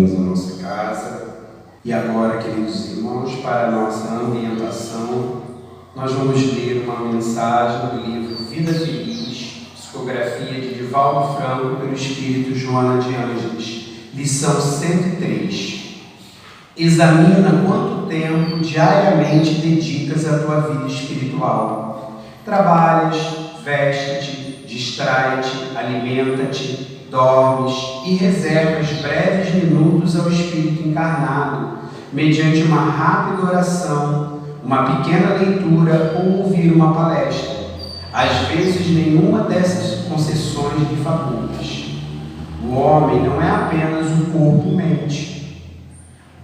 bem-vindos à nossa casa. E agora, queridos irmãos, para a nossa ambientação, nós vamos ler uma mensagem do livro Vida Feliz, psicografia de Divaldo Franco pelo Espírito Joana de Ângeles, lição 103. Examina quanto tempo diariamente dedicas à tua vida espiritual. Trabalhas, veste-te, distrai-te, alimenta-te, dormes e reservas breves minutos ao Espírito encarnado, mediante uma rápida oração, uma pequena leitura ou ouvir uma palestra. Às vezes, nenhuma dessas concessões lhe facultas. O homem não é apenas o corpo-mente.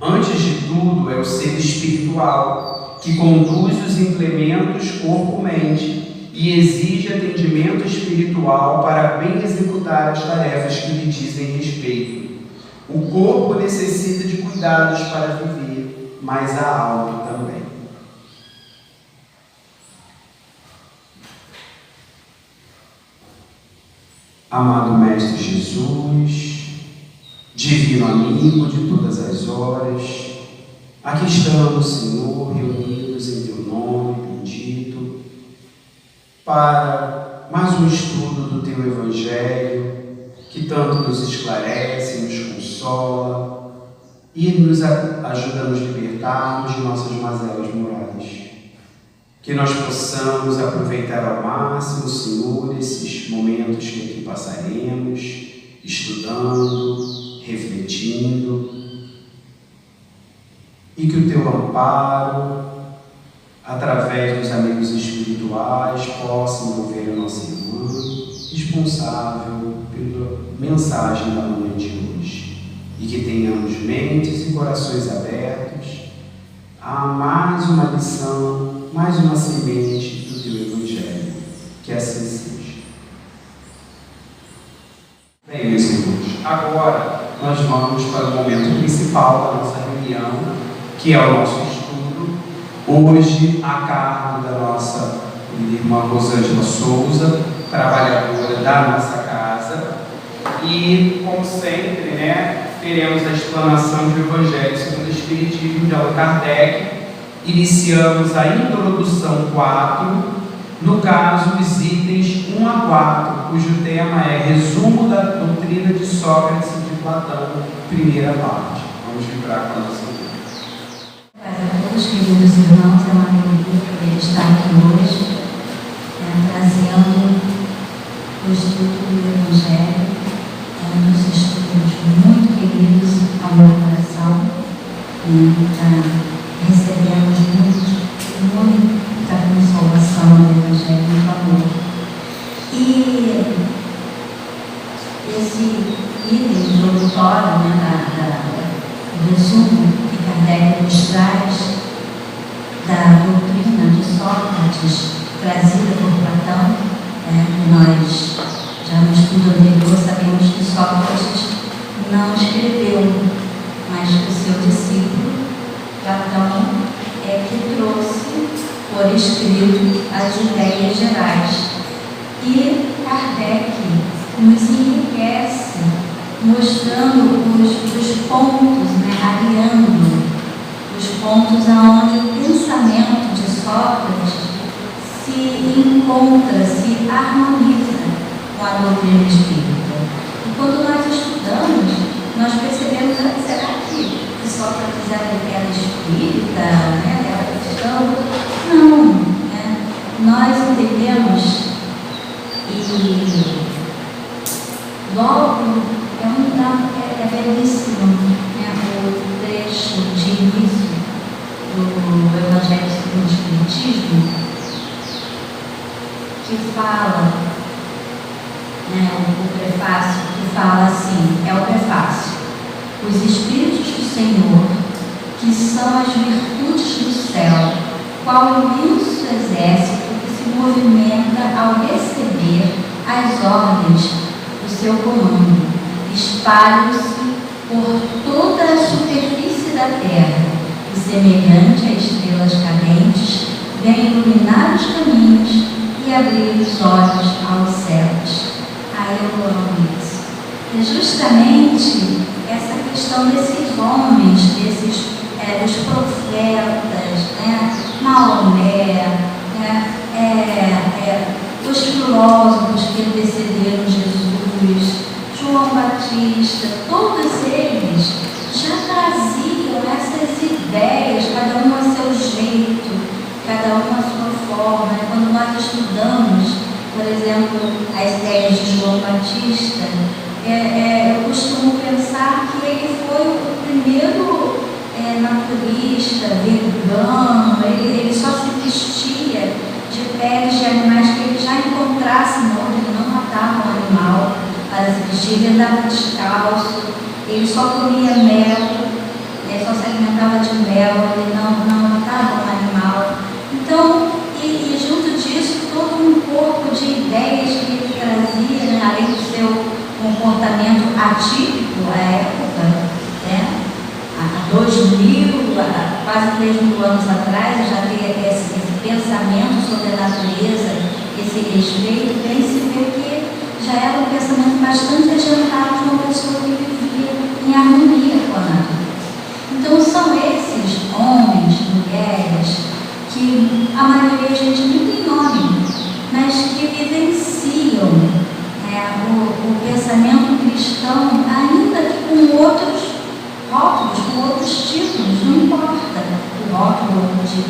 Antes de tudo, é o ser espiritual, que conduz os implementos corpo-mente e exige atendimento espiritual para bem executar as tarefas que lhe dizem respeito. O corpo necessita de cuidados para viver, mas a alma também. Amado Mestre Jesus, divino amigo de todas as horas, aqui estamos, Senhor, reunidos em Teu nome bendito, para mais um estudo do Teu Evangelho, que tanto nos esclarece, nos consola e nos ajuda a nos libertarmos de nossas mazelas morais. Que nós possamos aproveitar ao máximo, Senhor, esses momentos que aqui passaremos, estudando, refletindo, e que o Teu amparo, através dos amigos espirituais, possa envolver a nossa irmã, responsável pela mensagem da manhã de hoje. E que tenhamos mentes e corações abertos a mais uma lição, mais uma semente do Teu Evangelho. Que assim seja. Bem, meus irmãos, agora nós vamos para o momento principal da nossa reunião, que é o nosso estudo, hoje a cargo da nossa irmã Rosângela Souza, trabalhadora da nossa casa, e, como sempre, teremos a explanação do Evangelho segundo o Espiritismo de Allan Kardec. Iniciamos a introdução 4, no caso, os itens 1 a 4, cujo tema é Resumo da Doutrina de Sócrates e de Platão, primeira parte. Vamos vibrar com a nossa vida. Para todos, queridos irmãos, é uma alegria poder estar aqui hoje, trazendo o estudo do Evangelho, uns estudos muito queridos ao meu coração. Recebemos muita consolação do Evangelho, muito amor. E esse item introdutório, do resumo que Kardec nos traz da doutrina de Sócrates, trazida por Platão, que nós já no estudo anterior sabemos que Sócrates não escreveu, mas que o seu discípulo Platão é que trouxe por escrito as ideias gerais. E Kardec nos enriquece mostrando os pontos, alinhando os pontos aonde o pensamento de Sócrates se encontra, se harmoniza com a doutrina espírita. E quando nós estudamos, nós percebemos, será que Sócrates era espírita, era cristão? Não, nós entendemos, e logo é belíssimo o trecho de início do Evangelho segundo o Espiritismo, que fala, o prefácio, que fala assim, é o prefácio: os Espíritos do Senhor, que são as virtudes do céu, qual imenso exército que se movimenta ao receber as ordens do seu comando, espalham-se por toda a superfície da terra, e semelhante a estrelas cadentes, vem iluminar os caminhos e abrir os olhos aos céus. Aí eu amo isso. É justamente essa questão desses homens, dos profetas, né? Maomé, né? Os filósofos que antecederam Jesus, João Batista, todos eles já traziam essas ideias, cada um a seu jeito, cada um a sua forma. Quando nós estudamos, por exemplo, as ideias de João Batista, eu costumo pensar que ele foi o primeiro naturista, vegano. Ele só se vestia de peles de animais que ele já encontrasse morto. Ele não matava um animal para se vestir, ele andava descalço, ele só comia mel, só se alimentava de mel, ele não matava um animal. Então, e junto disso, todo um corpo de ideias que ele trazia, né, além do seu comportamento atípico à época, né? Há 2.000, quase 3.000 anos atrás, eu já vi esse pensamento sobre a natureza, esse respeito, bem se vê que já era um pensamento bastante adiantado de uma pessoa que vivia em harmonia com a natureza. Então, são esses homens, mulheres, que a maioria a gente nem tem nome, mas que vivenciam o pensamento cristão, ainda que com outros rótulos, com outros títulos, não importa o rótulo de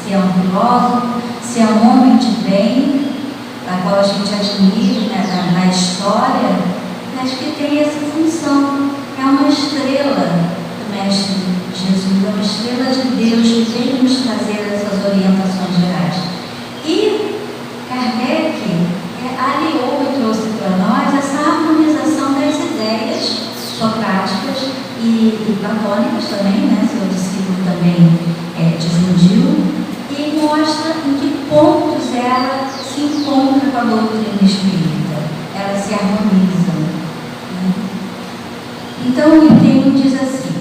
se é um filósofo, se é um homem de bem, a qual a gente admira, né, na história, mas que tem essa função. É uma estrela do Mestre Jesus, é uma estrela de Deus que vem nos trazer essas orientações gerais. E Kardec aliou e trouxe para nós essa harmonização das ideias socráticas e platônicas também, né? Seu discípulo também difundiu, e mostra em que pontos ela se encontra com a doutrina espírita, elas se harmonizam. Né? Então o Empenho diz assim: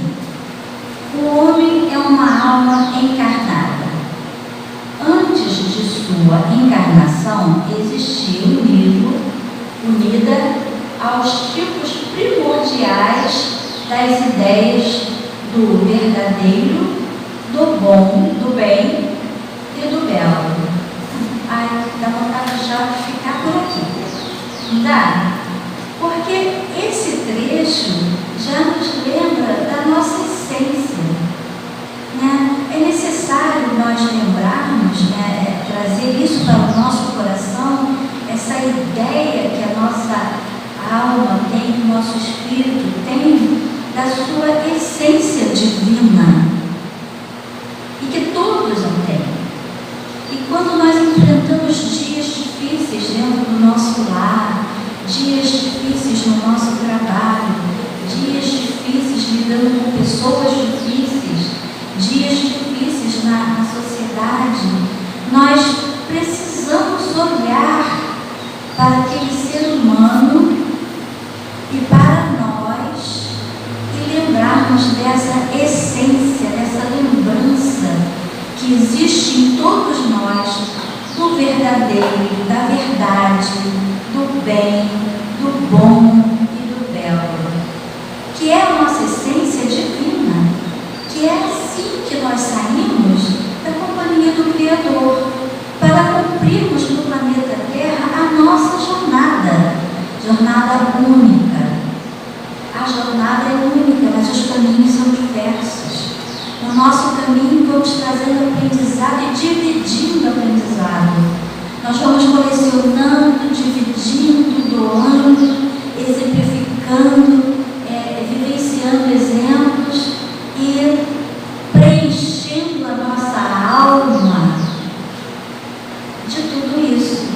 o homem é uma alma encarnada. Antes de sua encarnação, existiu unida aos tipos primordiais das ideias do verdadeiro, do bom, do bem e do belo. Ai, dá vontade já de ficar por aqui. Não dá? Porque esse trecho já nos lembra da nossa essência. Né? É necessário nós lembrarmos, né, trazer isso para o nosso coração, essa ideia que a nossa alma tem, que o nosso espírito tem, da sua essência divina, e que todos a têm. E quando nós enfrentamos dias difíceis dentro do nosso lar, dias difíceis no nosso trabalho, dias difíceis lidando com pessoas difíceis, dias difíceis na sociedade, nós precisamos olhar para aquele ser humano e para nós e lembrarmos dessa essência, dessa lembrança que existe em todos nós, do verdadeiro, da verdade, do bem, do bom e do belo, que é a nossa essência divina, que é assim que nós saímos da companhia do Criador, para cumprirmos no planeta Terra a nossa jornada única. A jornada é única, mas os caminhos são diversos. No nosso caminho vamos trazendo aprendizado e dividindo aprendizado. Nós vamos colecionando, dividindo, doando, exemplificando, vivenciando exemplos e preenchendo a nossa alma de tudo isso.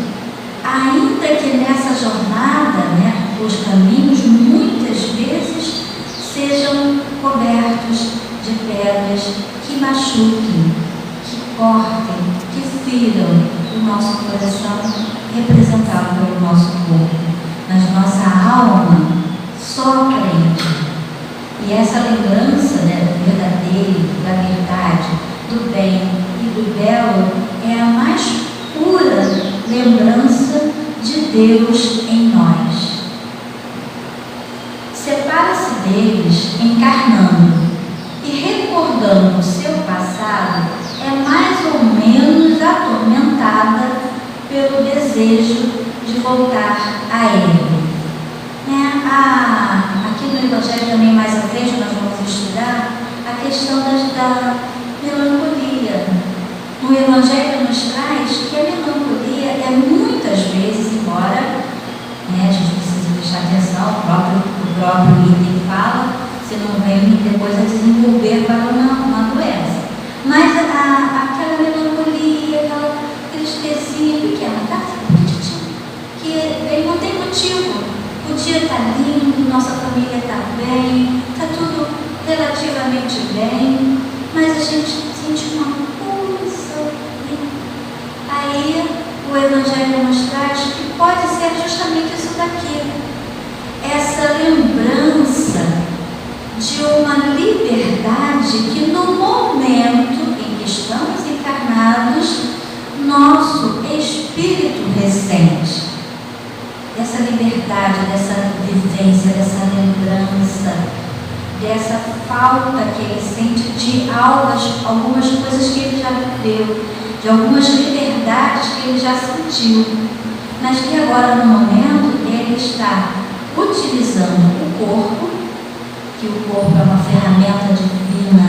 Ainda que nessa jornada, né, os caminhos muitas vezes sejam cobertos de pedras que machuquem, que cortem, que firam o nosso coração, representado pelo nosso corpo. Mas nossa alma só aprende. E essa lembrança, né, do verdadeiro, da verdade, do bem e do belo é a mais pura lembrança de Deus em nós. Separa-se deles encarnando e recordando o seu passado é mais ou menos atormentada pelo desejo de voltar a ele. Aqui no Evangelho também mais à frente nós vamos estudar a questão da melancolia. No Evangelho nos traz que a melancolia é muitas vezes, embora a gente precisa prestar atenção, o próprio item fala, se não vem depois a desenvolver para uma doença. Mas aquela melancolia, aquela tristezinha pequena, tá? Que ele não tem motivo. O dia está lindo, nossa família está bem, está tudo relativamente bem, mas a gente sente uma coisa. Aí o Evangelho nos traz que pode ser justamente isso daqui, essa lembrança de uma liberdade que no momento em que estamos encarnados, nosso espírito ressente. Dessa liberdade, dessa vivência, dessa lembrança, dessa falta que ele sente de algumas coisas que ele já viveu, de algumas liberdades que ele já sentiu, mas que agora no momento ele está utilizando o corpo, que o corpo é uma ferramenta divina,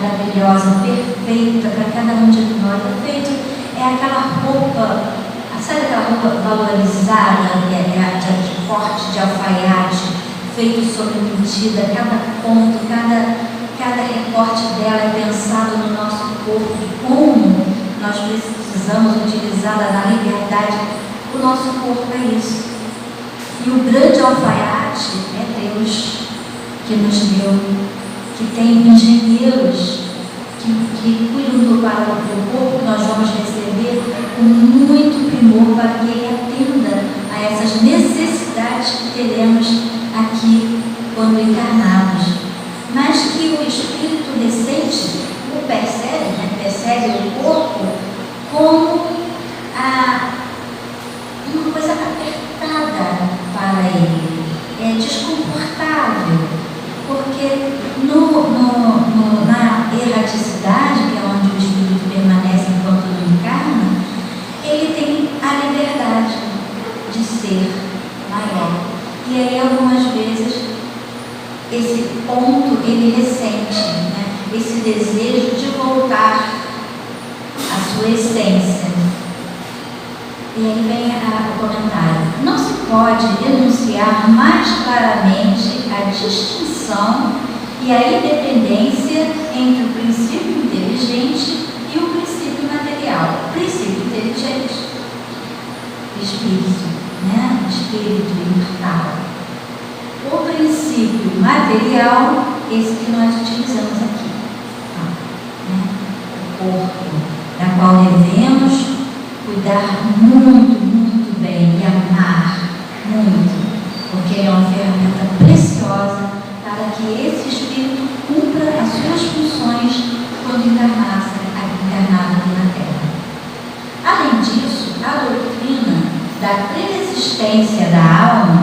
maravilhosa, perfeita para cada um de nós. É aquela roupa, sabe aquela roupa valorizada, de corte, de alfaiate, feito sob medida, cada ponto, cada recorte dela é pensado no nosso corpo, como nós precisamos utilizá-la na liberdade. O nosso corpo é isso. E o grande alfaiate é Deus, que nos deu, que tem engenheiros que cuidam do corpo que nós vamos receber com muito primor para que ele atenda a essas necessidades que teremos aqui quando encarnados. Mas que o espírito recente o percebe o corpo como uma coisa apertada para ele, é desconfortável, porque na erraticidade, que é onde o espírito permanece enquanto não encarna, ele tem a liberdade de ser maior. E aí algumas vezes esse ponto ele ressente, esse desejo de voltar à sua essência. E aí vem o comentário. Não se pode enunciar mais claramente a distinção e a independência entre o princípio inteligente e o princípio material. Princípio inteligente, espírito, espírito imortal. O princípio material, esse que nós utilizamos aqui, o corpo, da qual devemos cuidar muito, muito bem e amar muito, porque ele é uma ferramenta preciosa para que esse espírito cumpra as suas funções quando encarnado aqui na Terra. Além disso, a doutrina da preexistência da alma,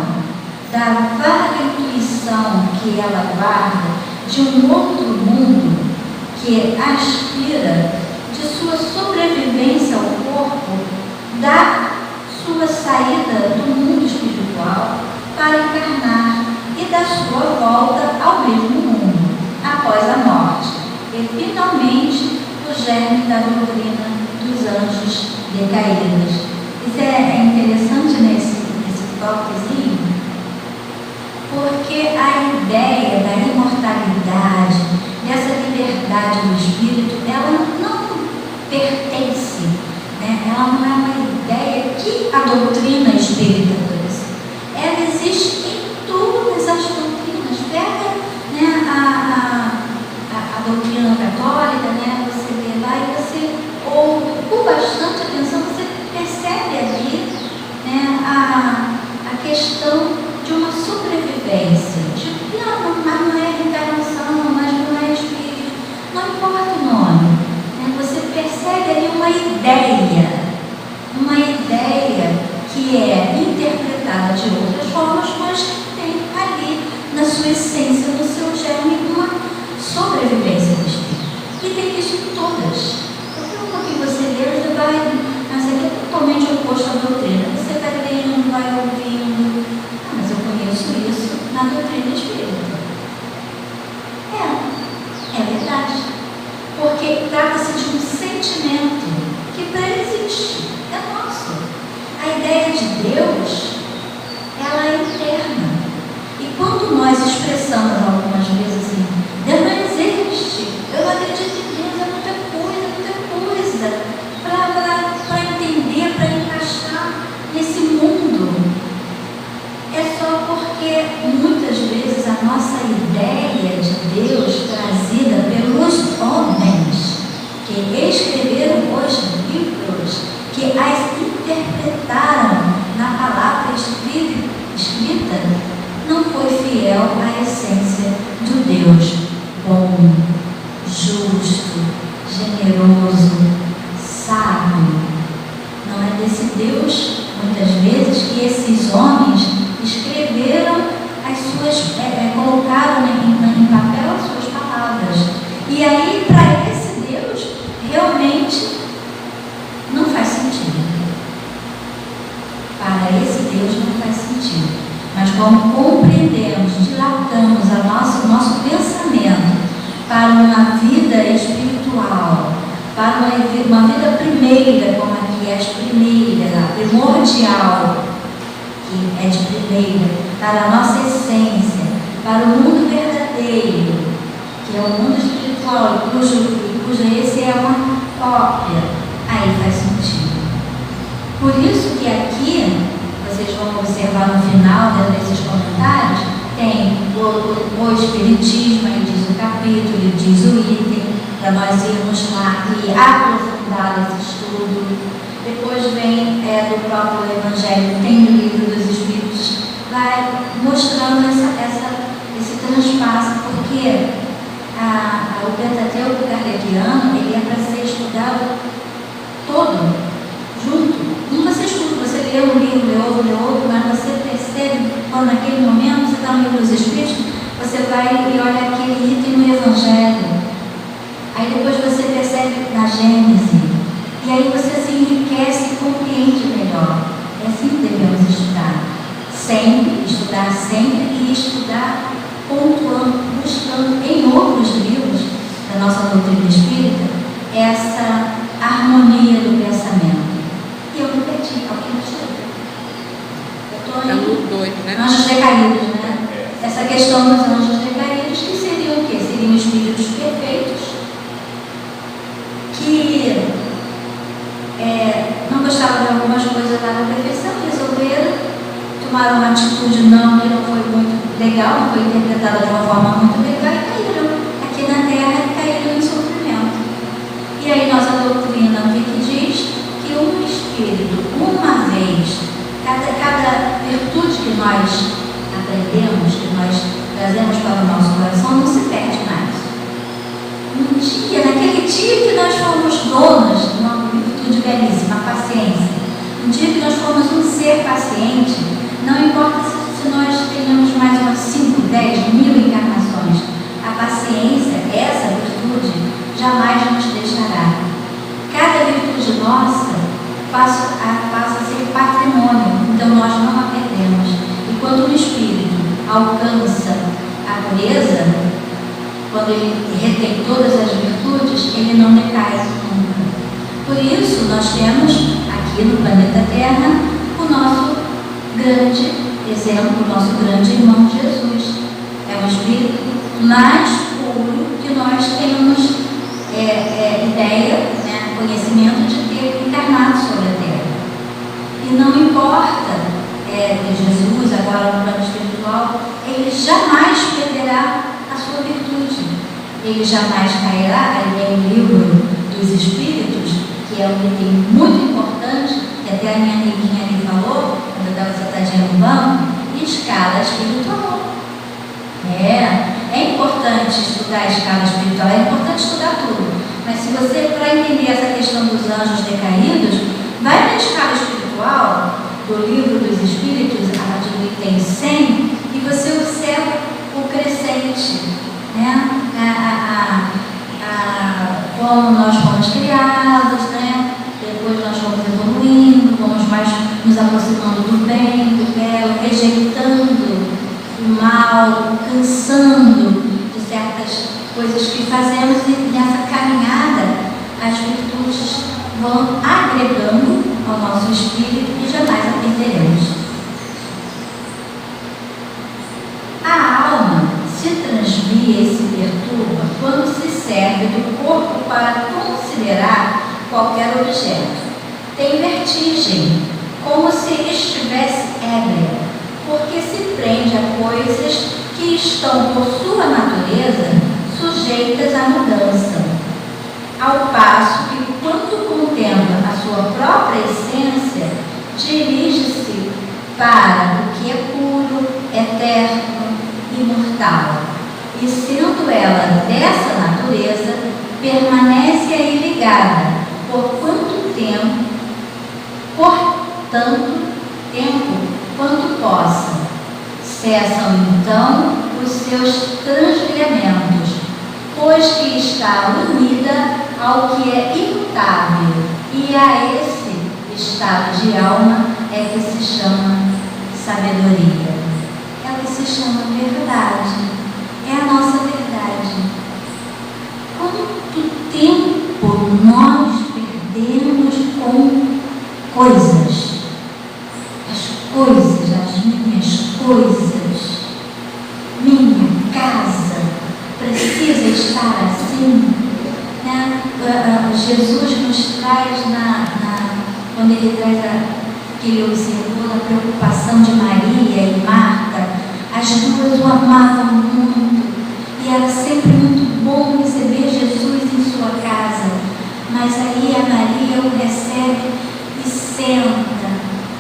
da vaga intuição que ela guarda de um outro mundo que aspira de sua sobrevivência ao corpo, da sua saída do mundo espiritual para encarnar e da sua volta ao mesmo mundo, após a morte, e finalmente o germe da doutrina dos anjos decaídos. Isso é interessante nesse toquezinho, porque a ideia da imortalidade, dessa liberdade do espírito, ela não pertence, ela não é uma ideia que a doutrina espírita trouxe. Ela existe em todas as doutrinas. Pega a doutrina católica, você lê lá e você ouve com bastante atenção, você percebe ali a questão de uma sobrevivência, mas não é reencarnação, mas não é espírito, não importa o nome, você percebe ali uma ideia que é interpretada de outras formas, mas tem ali na sua sua essência, no seu germe, uma sobrevivência do espírito. E tem isso em todas. Qualquer uma que você lê, você vai, mas aqui é totalmente oposto à doutrina. Você vai lendo, vai ouvindo. Ah, mas eu conheço isso na doutrina espírita. É verdade. Porque trata-se de um sentimento que pré-existe, é nosso. A ideia de Deus, ela é interna. E quando nós expressamos algumas vezes assim, Deus não existe, eu não acredito em Deus, é muita coisa, para entender, para encaixar nesse mundo. É só porque muitas vezes a nossa ideia de Deus trazida pelos homens que escreveram os livros, que as interpretaram na palavra escrita, não foi fiel à essência do Deus bom, justo, generoso, sábio. Não é desse Deus, muitas vezes, que esses homens escreveram as suas, colocaram em papel as suas palavras. E aí, para esse Deus, realmente não faz sentido. Para esse Deus não faz sentido. Mas como compreendemos, dilatamos o nosso pensamento para uma vida espiritual, para uma vida primeira, como aqui é as primeiras, a primordial, que é de primeira, para a nossa essência, para o mundo verdadeiro, que é o mundo espiritual, cuja esse é uma cópia, aí faz sentido. Por isso que aqui, vocês vão observar no final desses comentários, tem o Espiritismo, ele diz o capítulo, ele diz o item, para nós irmos lá e aprofundar esse estudo. Depois vem do próprio Evangelho, tem o Livro dos Espíritos, vai mostrando esse transpasse, porque o Pentateuco kardeciano, ele é para ser estudado todo, junto. Não você estuda, você lê um livro, lê outro, mas você percebe, quando naquele momento você está no Livro dos Espíritos, você vai e olha aquele item no Evangelho. Aí depois você percebe na Gênese. E aí você se enriquece e compreende melhor. É assim que devemos estudar. Estudar sempre e estudar pontuando, buscando em outros livros da nossa doutrina espírita essa harmonia do pensamento. E eu me perdi, alguém me chega. Eu estou em anjos decaídos, né? Essa questão dos anjos decaídos, que seriam o quê? Seriam espíritos perfeitos que não gostavam de algumas coisas lá da perfeição, resolveram, tomaram uma atitude que não foi muito legal, não foi interpretada de uma forma muito legal e caíram aqui na Terra e caíram em sofrimento. E aí nossa doutrina, o que diz? Que um espírito, uma vez, cada virtude que nós aprendemos, que nós trazemos para o nosso coração, não se perde mais. Naquele dia que nós fomos donos de uma virtude belíssima, a paciência, no dia que nós fomos um ser paciente, não importa se nós tenhamos mais umas 5, 10, 1000 encarnações, a paciência, essa virtude, jamais nos deixará. Cada virtude nossa passa a ser patrimônio, então nós não a perdemos. E quando o espírito alcança a pureza, quando ele retém todas as virtudes, ele não decai nunca. Por isso, nós temos aqui no planeta Terra o nosso grande exemplo, o nosso grande irmão Jesus. É o espírito mais puro que nós temos ideia, conhecimento de ter encarnado sobre a Terra. E não importa Jesus, agora no plano espiritual, ele jamais perderá a sua virtude. Ele jamais cairá. Aí vem o Livro dos Espíritos, que é um item muito importante, que até a minha amiguinha ali falou, quando eu estava sentadinha no banco, escala espiritual. É importante estudar a escala espiritual, é importante estudar tudo. Mas se você, para entender essa questão dos anjos decaídos, vai na escala espiritual do Livro dos Espíritos, a partir do item 100, e você observa o crescimento do mal, cansando de certas coisas que fazemos, e nessa caminhada as virtudes vão agregando ao nosso espírito e jamais a perderemos. A alma se transvia e se perturba quando se serve do corpo para considerar qualquer objeto. Tem vertigem, como se estivesse ébria, porque se prende a coisas que estão por sua natureza sujeitas à mudança, ao passo que, quando contempla a sua própria essência, dirige-se para o que é puro, eterno, imortal, e sendo ela dessa natureza, permanece aí ligada por tanto tempo quanto possa. Cessam então os seus transviamentos, pois que está unida ao que é imutável, e a esse estado de alma é que se chama sabedoria, é que se chama verdade, é a nossa verdade. Quanto tempo nós perdemos com coisas, as minhas coisas, minha casa precisa estar assim, né? Jesus nos traz, quando ele traz que ele observou a preocupação de Maria e Marta, as duas o amavam muito, e era sempre muito bom receber Jesus em sua casa, mas aí a Maria o recebe e senta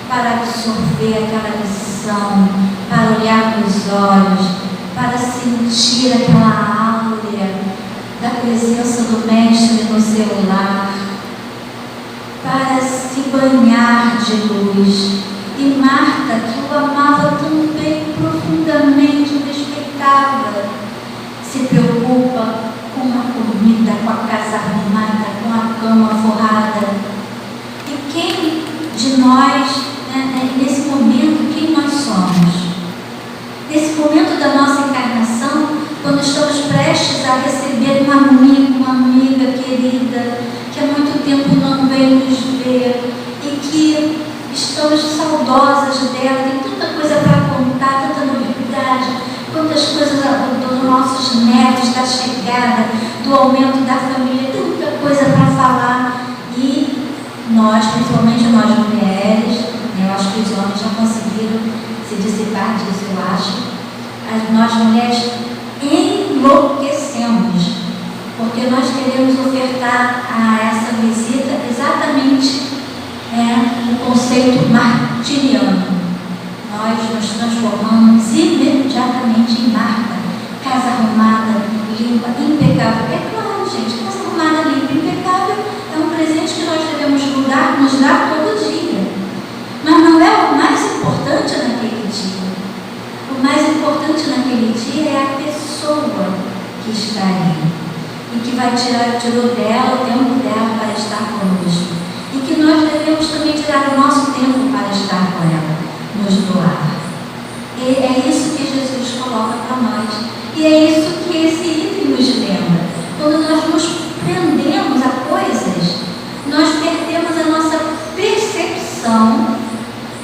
para absorver aquela lição, para olhar nos olhos, para sentir aquela áurea da presença do Mestre no seu lar, para se banhar de luz. E Marta, que o amava tão bem, profundamente o respeitava, se preocupa com a comida, com a casa arrumada, com a cama forrada. E quem de nós, nesse momento, quem nós somos? Nesse momento da nossa encarnação, quando estamos prestes a receber um amigo, uma amiga querida, que há muito tempo não vem nos ver, e que estamos saudosas dela, tem tanta coisa para contar, tanta novidade, quantas coisas dos nossos netos, da chegada, do aumento da família, tanta coisa para falar. E nós, principalmente nós mulheres, eu acho que os homens já conseguiram se dissipar disso, eu acho. Nós mulheres enlouquecemos, porque nós queremos ofertar a essa visita exatamente o conceito martiriano. Nós nos transformamos imediatamente em Marta, casa arrumada, limpa, impecável. É claro, gente, casa arrumada, limpa, impecável é um presente que nós devemos nos dar todo dia. Mas não é o mais importante naquele dia. O mais importante naquele dia é a pessoa que está ali e que tirou dela o tempo dela para estar conosco. E que nós devemos também tirar o nosso tempo para estar com ela, nos doar. E é isso que Jesus coloca para nós. E é isso que esse item nos lembra. Quando nós nos prendemos a coisas, nós perdemos a nossa percepção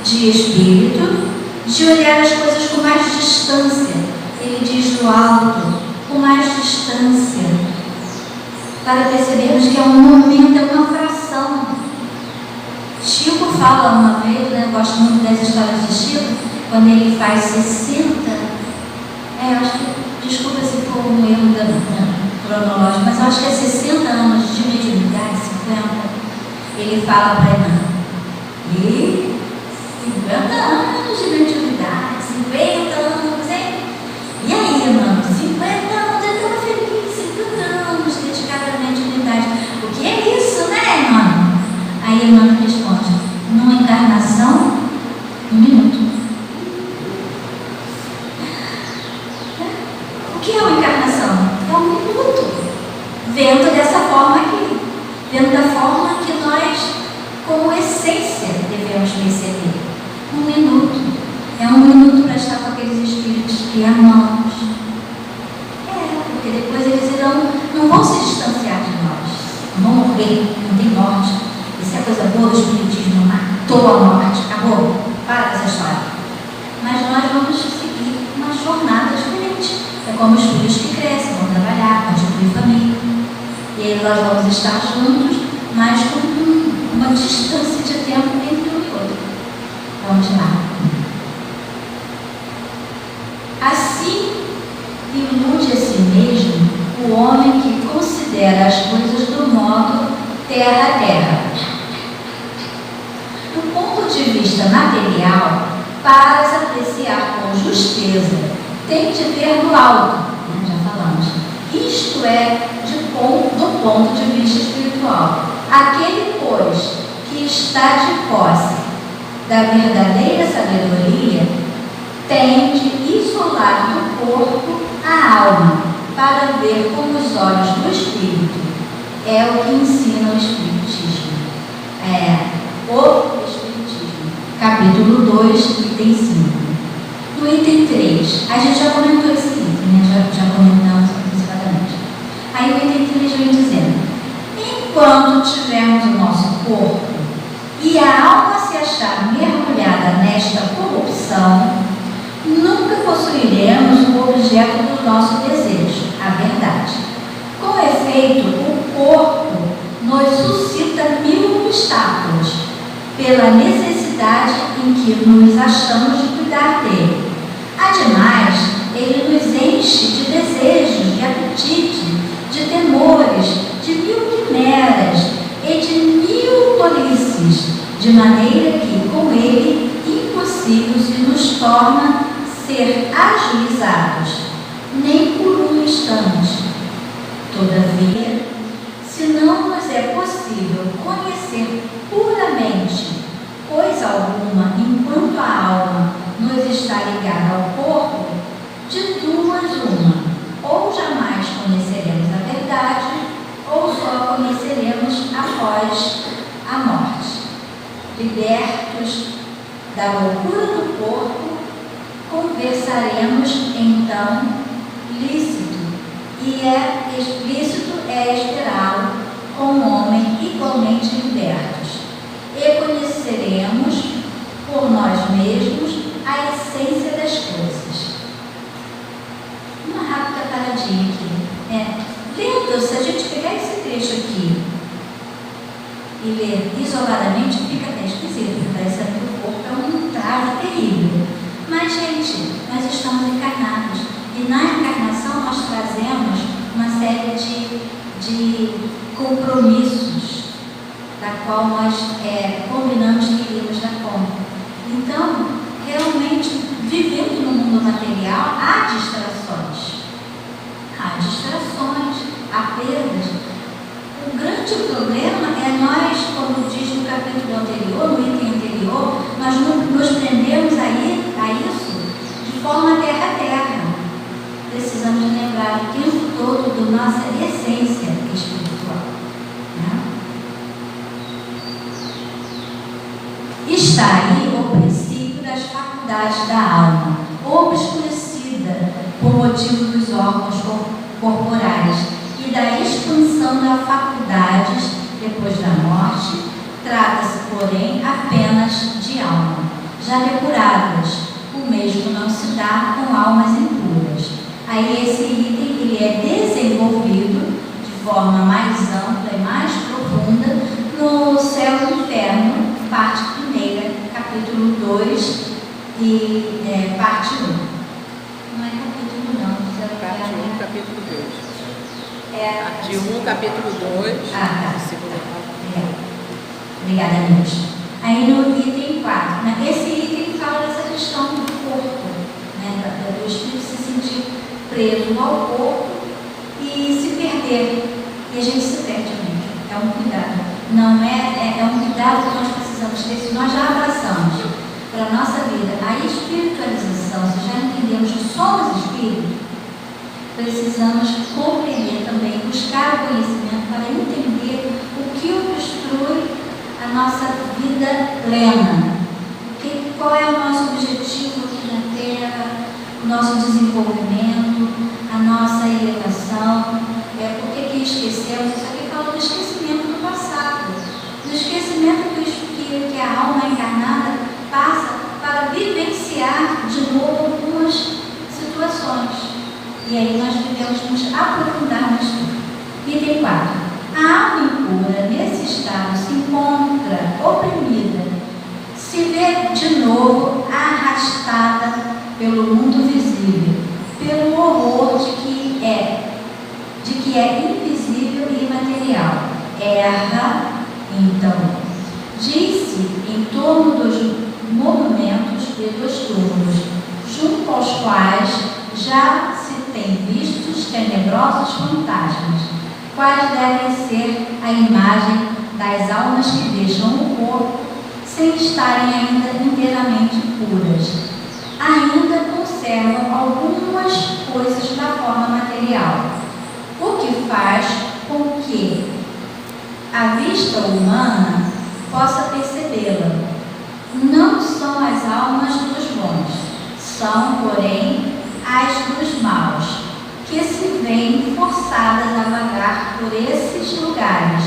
de espírito, de olhar as coisas com mais distância. Ele diz do alto, com mais distância, para percebermos que é um momento, é uma fração. Chico fala uma vez, gosto muito das histórias de Chico, quando ele faz 60, acho que, desculpa se for um erro cronológico, mas eu acho que é 60 anos de mediunidade, 50, ele fala para a irmã, e 50 anos de mediunidade, 50 anos, hein? E aí, irmã, 50 anos, eu estou feliz, 50 anos dedicada à mediunidade. O que é isso, né, irmã? Aí a irmã responde, numa encarnação, 1 minuto. O que é uma encarnação? É 1 minuto. Vendo dessa forma aqui. Vendo da forma que nós, como essência, devemos perceber. 1 minuto. É 1 minuto para estar com aqueles espíritos como os filhos que crescem, vão trabalhar, constituir família. E aí nós vamos estar juntos, mas com uma distância de tempo entre um e outro. Vamos lá. Assim ilude a si mesmo o homem que considera as coisas do modo terra a terra. Do ponto de vista material, para se apreciar com justeza, tem de ver no alto, já falamos. Isto é, do ponto de vista espiritual. Aquele, pois, que está de posse da verdadeira sabedoria, tem de isolar do corpo a alma, para ver com os olhos do Espírito. É o que ensina o Espiritismo. O Espiritismo. Capítulo 2, item 5. No item 3, a gente já comentou esse item, já comentamos antecipadamente. Aí o item 3 vem dizendo: enquanto tivermos o nosso corpo e a alma se achar mergulhada nesta corrupção, nunca possuiremos o objeto do nosso desejo, a verdade. Com efeito, o corpo nos suscita 1000 obstáculos, pela necessidade em que nos achamos de cuidar dele. Ademais, ele nos enche de desejos, de apetite, de temores, de 1000 quimeras e de 1000 tolices, de maneira que, com ele, impossível se nos torna ser ajuizados, nem por um instante. Todavia, se não nos é possível conhecer puramente coisa alguma enquanto a alma nos está ligada ao corpo, de duas uma: ou jamais conheceremos a verdade, ou só conheceremos após a morte. Libertos da loucura do corpo, conversaremos então lícito, e lícito é esperá-lo com um homem igualmente libertos, e conheceremos por nós mesmos a essência das coisas. Uma rápida paradinha aqui. Lendo, se a gente pegar esse trecho aqui e ler isoladamente, fica até esquisito, parece que o corpo é um trave terrível. Mas, gente, nós estamos encarnados, e na encarnação nós trazemos uma série de compromissos, da qual nós combinamos que iríamos dar conta. Então, realmente, vivendo no mundo material, há distrações. Há distrações, há perdas. O grande problema é nós, como diz no capítulo anterior, no item anterior, nós nos prendemos a isso de forma terra a terra. Precisamos lembrar o tempo todo da nossa essência espiritual. Né? Está aí o princípio das faculdades da alma, obscurecida por motivo dos órgãos corporais e da expansão das faculdades depois da morte. Trata-se, porém, apenas de alma, já depuradas. O mesmo não se dá com almas impuras. Aí esse item ele é desenvolvido de forma mais ampla e mais profunda no Céu e Inferno, parte 1, capítulo 2 e parte 1. Não é capítulo não, Céu e Parte Inferno. 1, capítulo 2. Parte 1, capítulo 2. Tá. Segunda parte. Obrigada, Nilson. Aí no item 4, né? Esse item fala dessa questão do corpo, né? Do espírito se sentir preso ao corpo e se perder. E a gente se perde mesmo. É um cuidado. Não é um cuidado que nós precisamos ter. Se nós já abraçamos para a nossa vida a espiritualização, se já entendemos que somos espíritos, precisamos compreender também, buscar o conhecimento para entender o que obstrui a nossa vida plena. Qual é o nosso objetivo aqui na Terra, o nosso desenvolvimento, a nossa elevação. Por que esquecemos? Isso aqui fala do esquecimento do passado, do esquecimento que a alma encarnada passa para vivenciar de novo algumas situações. E E aí nós devemos nos aprofundar no estudo. Item 4. A alma impura, nesse estado, se encontra oprimida, se vê de novo arrastada pelo mundo visível, pelo horror de que é invisível e imaterial. Erra, então, diz-se em torno dos monumentos e dos túmulos, junto aos quais já se tem vistos tenebrosos fantasmas, quais devem ser a imagem das almas que deixam o corpo sem estarem ainda inteiramente puras. Ainda conservam algumas coisas da forma material, o que faz com que a vista humana possa percebê-la. Não são as almas dos bons, são, porém, as dos maus, que se veem forçadas a vagar por esses lugares,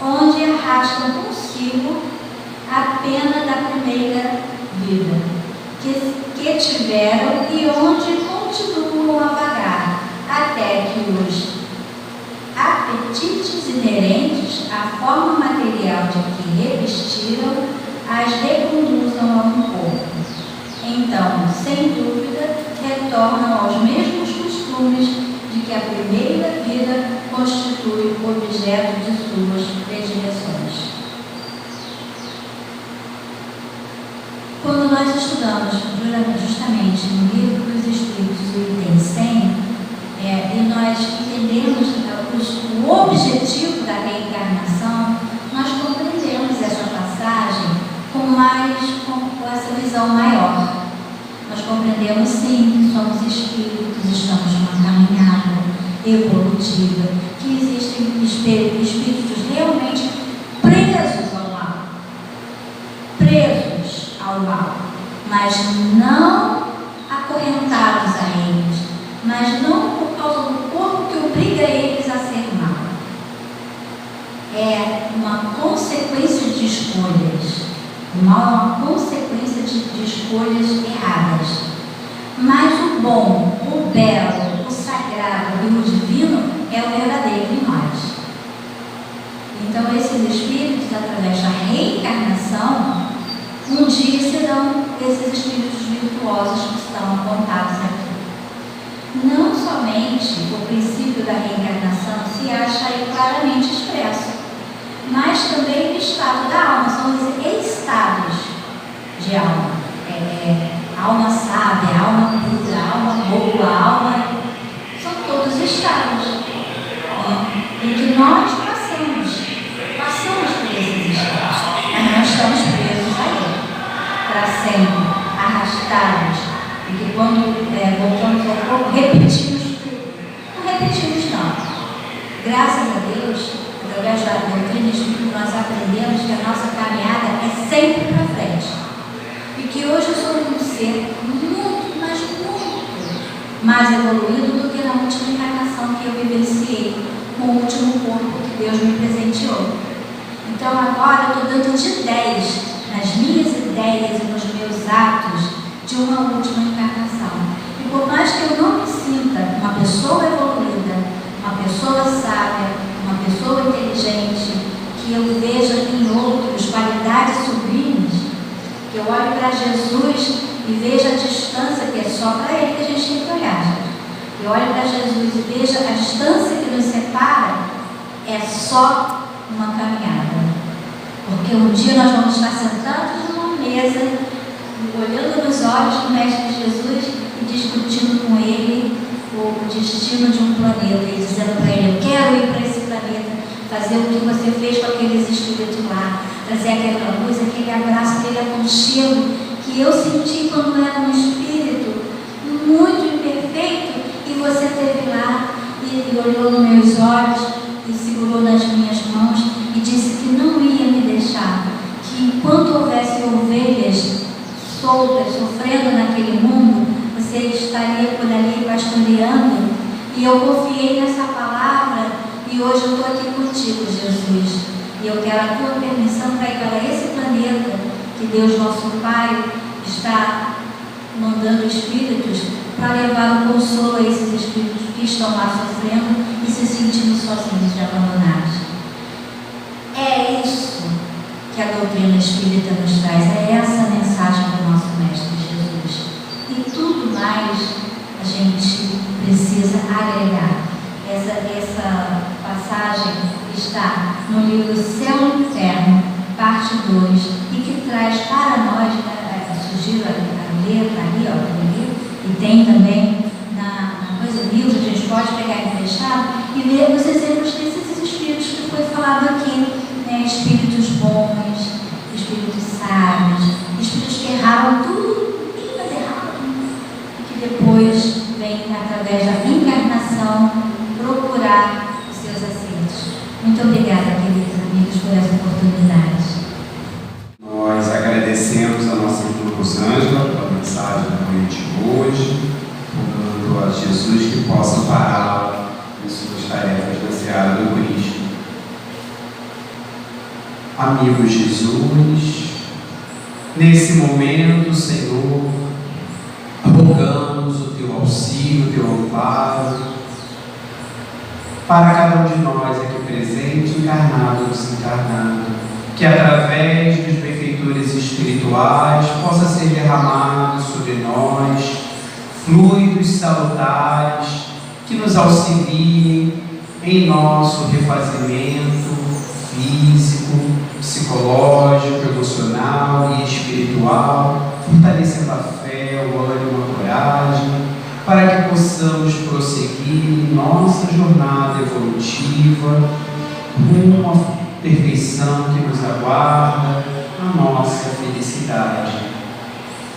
onde arrastam consigo a pena da primeira vida que tiveram e onde continuam a vagar, até que os apetites inerentes à forma material de que revestiram as reconduzam a um corpo. Então, sem dúvida, retornam aos mesmos costumes de que a primeira vida constitui o objeto de suas predileções. Quando nós estudamos justamente no Livro dos Espíritos, o item 100, e nós entendemos o objetivo da reencarnação, nós compreendemos essa passagem com essa visão maior. Nós compreendemos sim que somos espíritos, estamos numa caminhada evolutiva, que existem espíritos realmente presos ao mal, mas não acorrentados a eles, mas não por causa do corpo que obriga eles a ser mal. É uma consequência de escolhas. O mal é uma consequência de escolhas erradas. Mas o bom, o belo, o sagrado e o divino é o verdadeiro em nós. Então, esses espíritos, através da reencarnação, um dia serão esses espíritos virtuosos que estão apontados aqui. Não somente o princípio da reencarnação se acha aí claramente expresso, mas também o estado da alma, são os estados de alma. Alma sábia, alma pura, alma boa, alma... São todos estados em que nós passamos por esses estados, mas nós estamos presos a ele, para sempre, arrastados, e que quando voltamos ao corpo, repetimos tudo. Não repetimos não. Graças a Deus, através da doutrina espírita, nós aprendemos que a nossa caminhada é sempre para frente. E que hoje eu sou um ser muito, mas muito mais evoluído do que na última encarnação que eu vivenciei com o último corpo que Deus me presenteou. Então agora eu estou dando de 10 nas minhas ideias e nos meus atos de uma última encarnação. E por mais que eu não me sinta uma pessoa evoluída, uma pessoa sábia, uma pessoa inteligente, que eu veja em outros qualidades sublimes, que eu olhe para Jesus e veja a distância, que é só para Ele que a gente tem que olhar, gente. Eu olho para Jesus e veja a distância que nos separa, é só uma caminhada. Porque um dia nós vamos estar sentados numa mesa, olhando nos olhos do Mestre Jesus e discutindo com Ele o destino de um planeta e dizendo para Ele: eu quero ir para esse planeta, fazer o que você fez com aqueles espíritos lá, trazer aquela luz, aquele abraço, aquele aconchego que eu senti quando era um espírito muito imperfeito e você esteve lá e olhou nos meus olhos e segurou nas minhas mãos e disse que não ia me deixar, que enquanto houvesse ovelhas soltas, sofrendo naquele mundo, você estaria por ali pastoreando. E eu confiei nessa palavra e hoje eu estou aqui contigo, Jesus. E eu quero a tua permissão para ir para esse planeta que Deus nosso Pai está mandando espíritos para levar o consolo a esses espíritos que estão lá sofrendo e se sentindo sozinhos e abandonados. É isso que a doutrina espírita nos traz, é essa mensagem do nosso Mestre Jesus. E tudo mais a gente precisa agregar. Essa passagem está no livro Céu e Inferno, parte 2, e que traz para nós, sugiro a letra ali, ó, e tem também na coisa livro, a gente pode pegar emprestado e ver os exemplos desses espíritos que foi falado aqui, né? Espíritos bons, espíritos sábios, espíritos que erraram tudo, mas erraram, e que depois vem, através da encarnação, procurar os seus acertos. Muito obrigada, queridos amigos, por essa oportunidade. Nós agradecemos a nossa irmã Rosângela pela mensagem da noite de hoje, rogando a Jesus que possa pará-la em suas tarefas na seara do Cristo. Amigo Jesus, nesse momento, Senhor, rogamos o Teu auxílio, o Teu amparo, para cada um de nós aqui presente, encarnado ou desencarnado, que através dos benfeitores espirituais possa ser derramado sobre nós fluidos salutares que nos auxiliem em nosso refazimento físico, psicológico, emocional e espiritual, fortalecendo a fé, o ânimo, a coragem, para que possamos prosseguir em nossa jornada evolutiva rumo à perfeição que nos aguarda, a nossa felicidade.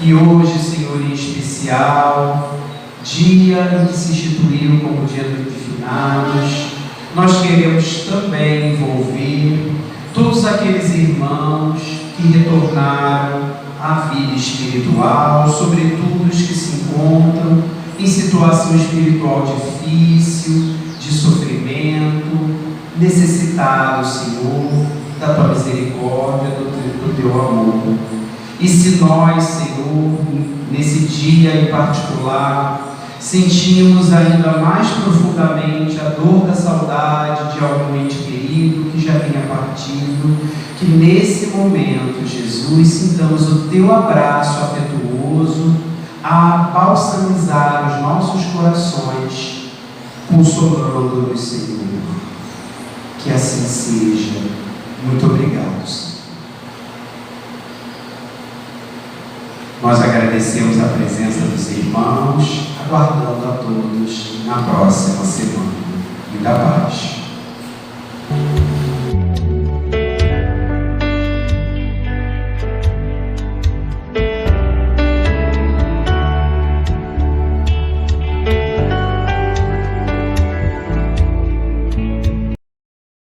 E hoje, Senhor, em especial, dia em que se instituiu como dia dos finados, nós queremos também envolver todos aqueles irmãos que retornaram à vida espiritual, sobretudo os que se encontram em situação espiritual difícil, de sofrimento, necessitados, Senhor, da Tua misericórdia, do Teu amor. E se nós, Senhor, nesse dia em particular, sentimos ainda mais profundamente a dor da saudade de algum ente querido que já tenha partido, que nesse momento, Jesus, sintamos o Teu abraço afetuoso a balsamizar os nossos corações, consolando-nos, Senhor. Que assim seja. Muito obrigado, Senhor. Nós agradecemos a presença dos irmãos, aguardando